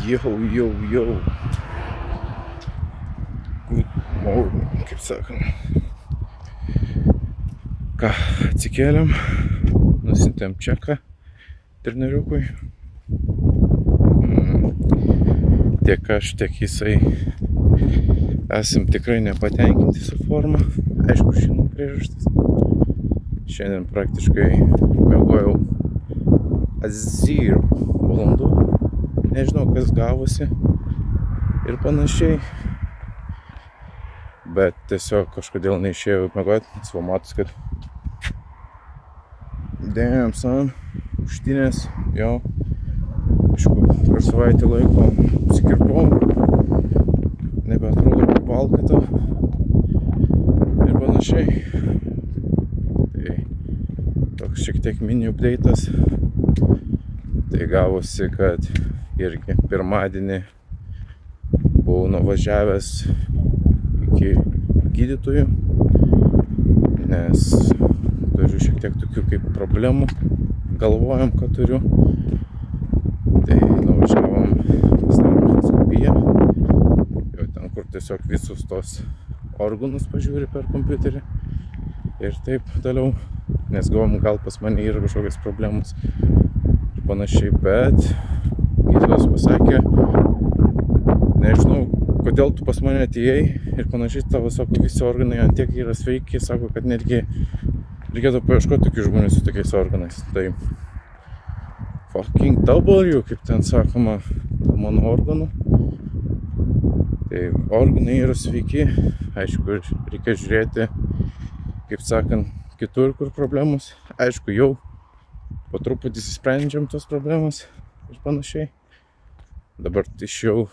Jau. Good morning, kaip sakant. Ką, atsikėlėm, nusintėm čeką treneriukui. Tiek aš, tiek jisai esam tikrai nepatenkinti su forma. Aišku, žinau priežastis. Šiandien praktiškai miegojau 0 valandų. Nežinau, kas gavosi ir panašiai. Bet tiesiog kažkodėl neišėjau miegoti, nes va matos, kad damn son, užtinės, jo. Aišku, per savaitę laiko apsikirpau, nebeatrodo kaip valkata ir panašiai. Tai toks šiek tiek mini update'as. Tai gavosi, kad irgi pirmadienį buvau nuvažiavęs iki gydytojų, nes turiu šiek tiek tokių kaip problemų, galvojam, kad turiu. Tai nuvažiavom pasidarėm echoskopiją, jau ten, kur tiesiog visus tos organus pažiūri per kompiuterį ir taip toliau, nes galvom, gal pas mane yra kažkokios problemos ir panašiai, bet gydytojas pasakė, nežinau, kodėl tu pas mane atėjai ir panašiai, tavo, sako, visi organai ant tiek yra sveiki, sako, kad netgi reikėtų paieškoti tokių žmonių su tokiais organais. Tai fucking W, kaip ten sakoma, mano organų. Tai organai yra sveiki, aišku, reikia žiūrėti, kaip sakant, kitur, kur problemos. Aišku, jau po truputį sprendžiam tos problemas ir panašiai. Dabar išėjau,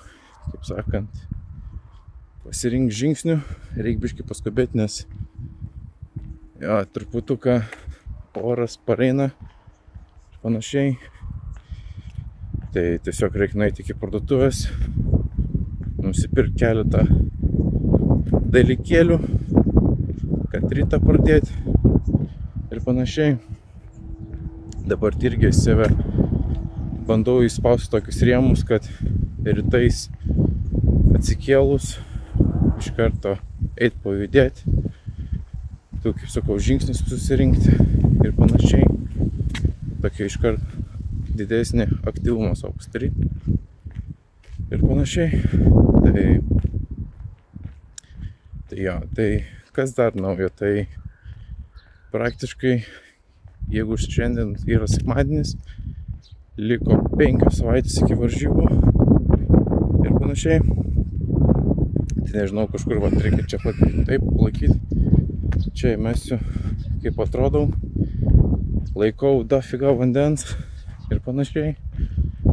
kaip sakant, pasirink žingsnių, reik biškį paskubėti, nes jo, truputuką oras pareina ir panašiai. Tai tiesiog reikia nueiti iki parduotuvės, nusipirkti keletą dalykėlių, kad rytą pradėti ir panašiai. Dabar irgi save bandau įspausti tokius rėmus, kad rytais atsikėlus iš karto eit pajudėti, tu, kaip sakau, žingsnis susirinkti ir panašiai. Tokia iš karto didesnį aktyvumą savo pasidaryti ir panašiai. Tai jo, tai kas dar naujo, tai praktiškai, jeigu šiandien yra sekmadienis, liko 5 savaitės iki varžybų ir panašiai. Tai nežinau, kažkur va reikia čia pat taip laikyti. Čia įmesiu, kaip atrodau. Laikau dafiga vandens ir panašiai.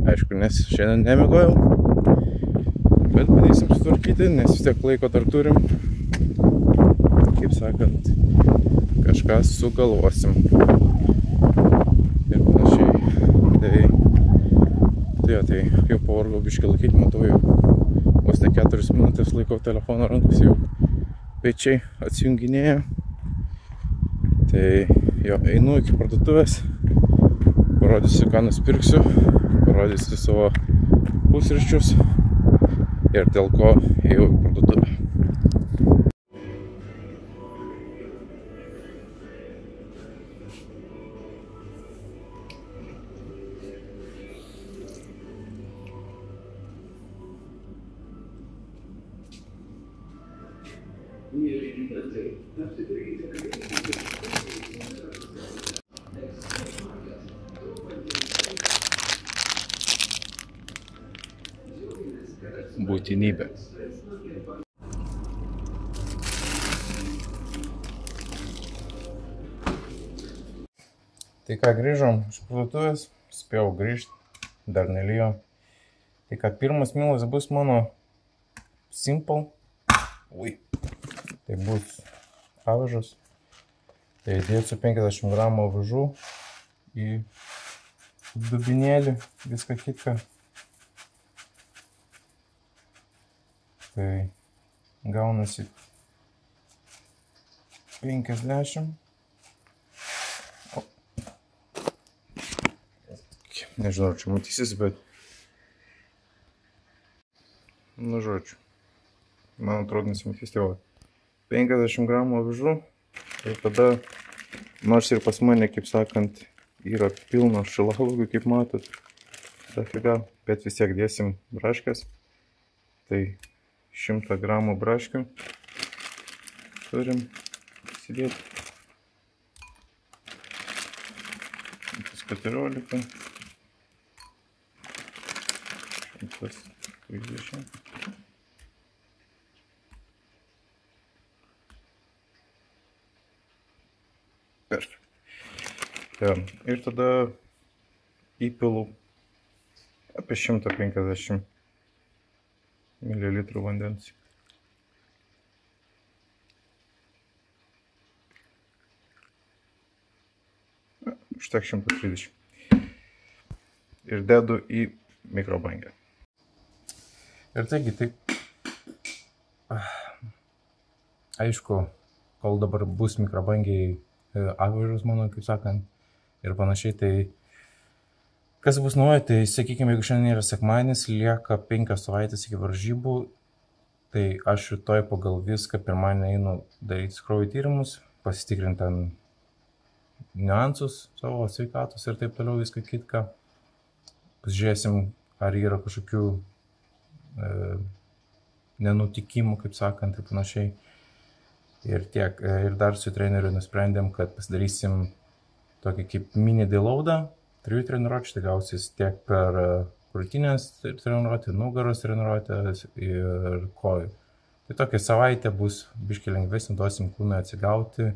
Aišku, nes šiandien nemiegojau. Bet bandysim sutvarkyti, nes vis tiek laiko dar turim. Kaip sakant, kažką sugalvosim. Ir panašiai. Tai jau pavargau biškį laikyti, matau jau vos ne 4 minutės laikau telefoną rankos, jau pečiai atsijunginėja. Tai jo, einu iki parduotuvės, parodysiu, ką nusipirksiu, parodysiu savo pusryčius ir dėl ko ėjau į parduotuvę. Būtinybė. Tai ką, grįžom iš parduotuvės, spėjau grįžti, dar nelijo. Tai ką, pirmas milas bus mano simple. Tai bus avižas. Tai dėsiu 50 gramų avižų į dubinėlį, viską kitką. Tai gaunasi 50. Nežinau, čia matysis, bet Nu, žodžiu. Man atrodo, nesimokėstėjau. 50 gramų avižų. Ir tada, nors ir pas mane, kaip sakant, yra pilno šilauogių, kaip matot, dafiga, bet vis tiek dėsim braškės. Tai 100 gramų braškių turim įsidėti. 14. 130. Perfekt. Ja, ir tada įpilu apie 150 ml vandens. Užtek 130. Ir dedu į mikrobangę. Ir taigi, aišku, kol dabar bus mikrobangiai avižos mano, kaip sakant, ir panašiai, tai kas bus naujo, tai sakykime, jeigu šiandien yra sekmadienis, lieka 5 savaitės iki varžybų, tai aš rytoj pagal viską pirmadienį einu daryti kraujo tyrimus, pasitikrinti ten niuansus savo sveikatos ir taip toliau viską kitką. Pasižiūrėsim, ar yra kažkokių nenutikimų, kaip sakant, ir panašiai. Ir tiek. Ir dar su treneriu nusprendėm, kad pasidarysim tokį kaip mini deloadą, 3 treniruočių, tai gausis tiek per krūtinės treniruotę, nugaros treniruotės ir kojų. Tai tokia savaitė bus biškį lengvesnė, duosim kūną atsigauti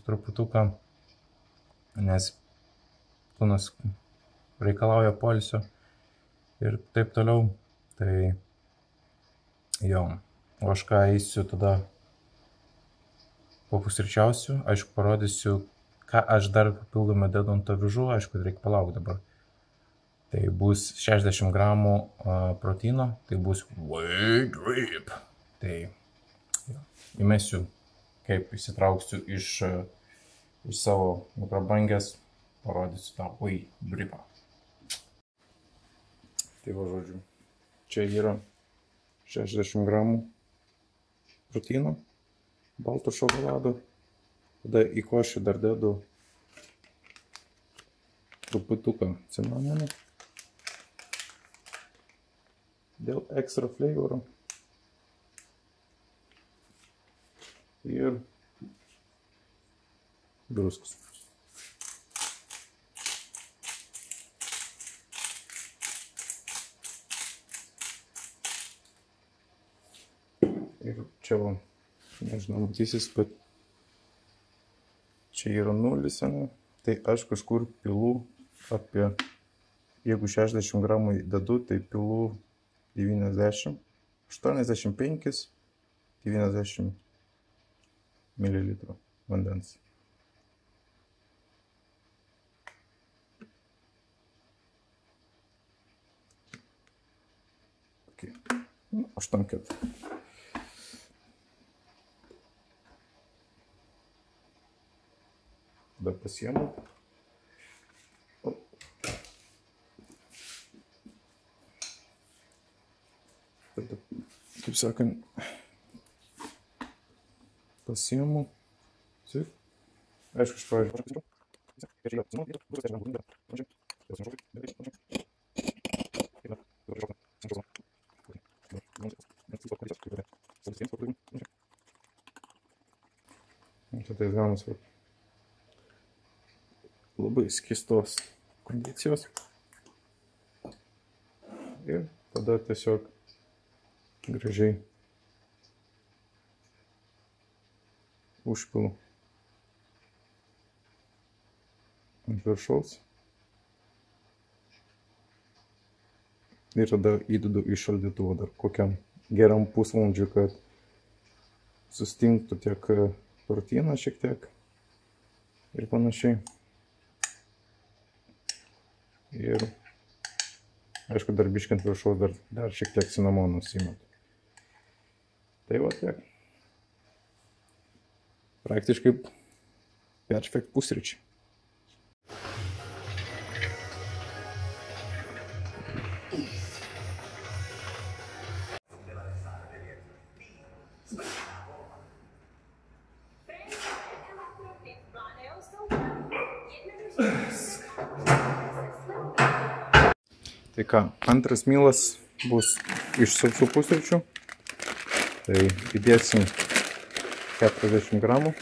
truputuką, nes kūnas reikalauja poilsio ir taip toliau. Tai jo, o aš ką eisiu tada papusryčiausiu, aišku, parodysiu, ką aš dar papildomai dedu ant avižų, aišku, reikia palaukti dabar. Tai bus 60 gramų proteino, tai bus whey drip. Tai jo, įmesiu, kaip įsitrauksiu iš savo mikrobangės, parodysiu tą whey dripą. Tai va, žodžiu, čia yra 60 gramų proteino, balto šokolado, tada į košę dar dedu truputuką cinamono dėl ekstra flavoro ir druskos. Ir čia va, nežinau, matysis, bet čia yra 0, tai aš kažkur pilu apie, jeigu 60 gramų dedu, tai pilu 90, 85, 90 ml vandens. Okay. 8. Tada pasiemu. Tada, kaip sakant, pasiemu. Aišku, iš pradžių. Tada jis gaunas labai skystos kondicijos. Ir tada tiesiog gražiai užpilu ant viršaus. Ir tada įdedu į šaldytuvą dar kokiam geram pusvalandžiui, kad sustingtų tiek proteiną šiek tiek ir panašiai. Ir aišku, dar biškį ant viršaus dar šiek tiek cinamono įmetu. Tai va tiek. Praktiškai perfekt pusryčiai. Tai ką, antras mylas bus iš sausų pusryčių. Tai įdėsim 40 gramų.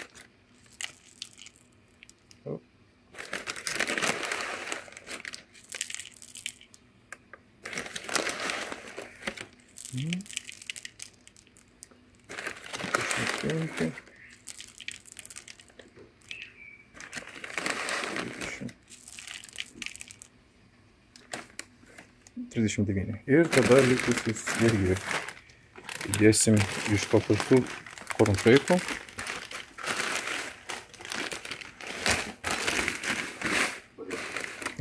Ir tada likusius irgi įdėsim iš paprastų kornfleikų.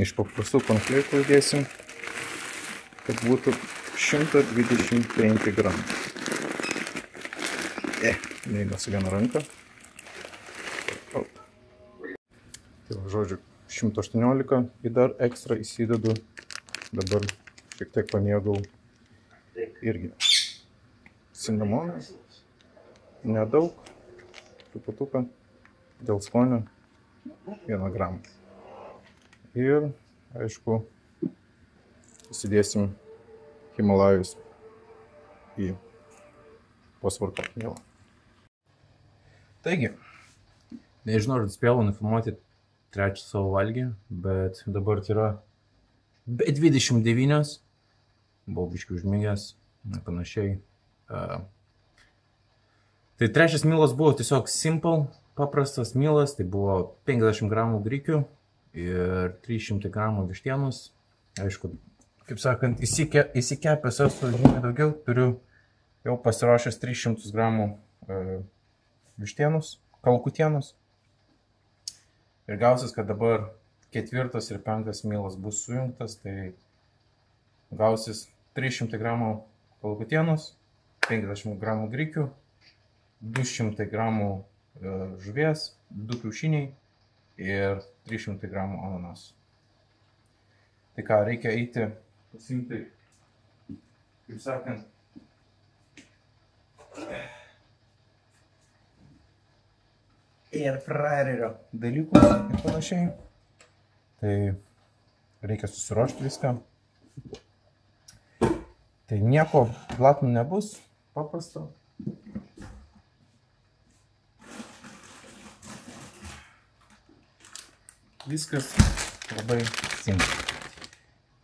Iš paprastų kornfleikų įdėsim, kad būtų 125 gramų. Neina su viena ranka. Tai va, žodžiu, 118 ir dar ekstra įsidedu. Dabar šiek tiek pamėgau irgi cinamoną, nedaug, truputuką, dėl skonio 1 gramą. Ir, aišku, įsidėsim Himalajus į posvarką mielą. Taigi, nežinau, ar spėjau nufilmuoti trečią savo valgį, bet dabar tai yra be 29, buvau biškį užmigęs, panašiai. Tai trečias mylas buvo tiesiog simple, paprastas mylas, tai buvo 50 gramų grikių ir 300 gramų vištienos. Aišku, kaip sakant, įsikepęs esu žymiai daugiau, turiu jau pasiruošęs 300 gramų vištienos, kalakutienos. Ir gausis, kad dabar 4. ir 5. mylas bus sujungtas, tai gausis 300 gramų kalakutienos, 50 gramų grikių, 200 gramų žuvies, 2 kiaušiniai ir 300 gramų ananasų. Tai ką, reikia eiti pasimti, kaip sakant, airfryerio dalykus ir panašiai. Tai reikia susiruošti viską. Tai nieko platnų nebus, paprasto. Viskas labai simple.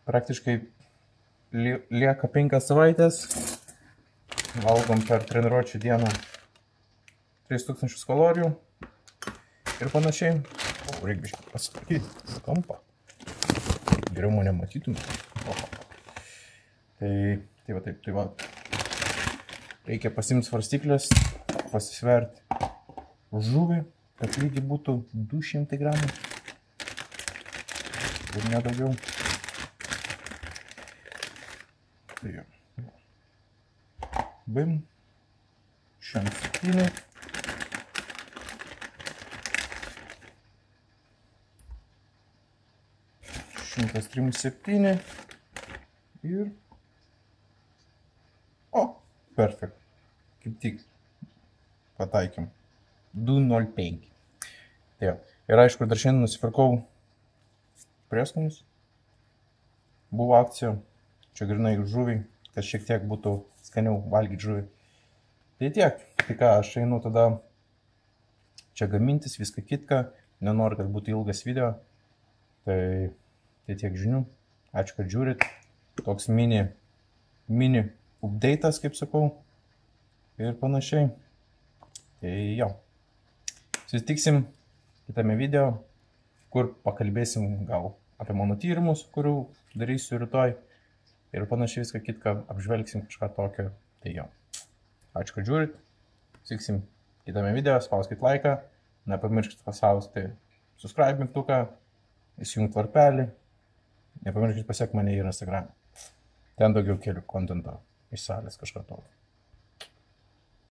Praktiškai lieka 5 savaitės. Valgom per treniruočių dieną 3000 kalorijų ir panašiai. Reikia biškį pasitvarkyti kampą. Geriau mane matytume. Tai va. Reikia pasimti svarstyklės, pasisverti žuvį, kad lygiai būtų 200 gramų. Ir nedaugiau. Tai jau. Bim. 107. Šimtas 37 ir perfekt, kaip tik pataikėm 205. Tai ir aišku, dar šiandien nusipirkau prieskonius, buvo akcija, čia grinai žuviai, kad šiek tiek būtų skaniau valgyti žuvį. Tai tiek, tai ką, aš einu tada čia gamintis, viską kitką, nenoriu, kad būtų ilgas video, tai tiek žinių. Ačiū, kad žiūrit. Toks mini update'as, kaip sakau. Ir panašiai. Tai jo. Susitiksim kitame video, kur pakalbėsim gal apie mano tyrimus, kurių darysiu rytoj. Ir panašiai viską kitką apžvelgsim kažką tokio. Tai jo. Ačiū, kad žiūrit. Susitiksim kitame video. Spauskit laiką. Nepamirškit paspausti subscribe mygtuką. Įsijungt varpelį. Nepamirškit pasiekti mane ir Instagram. Ten daugiau kelių kontento iš salės kažką tokio.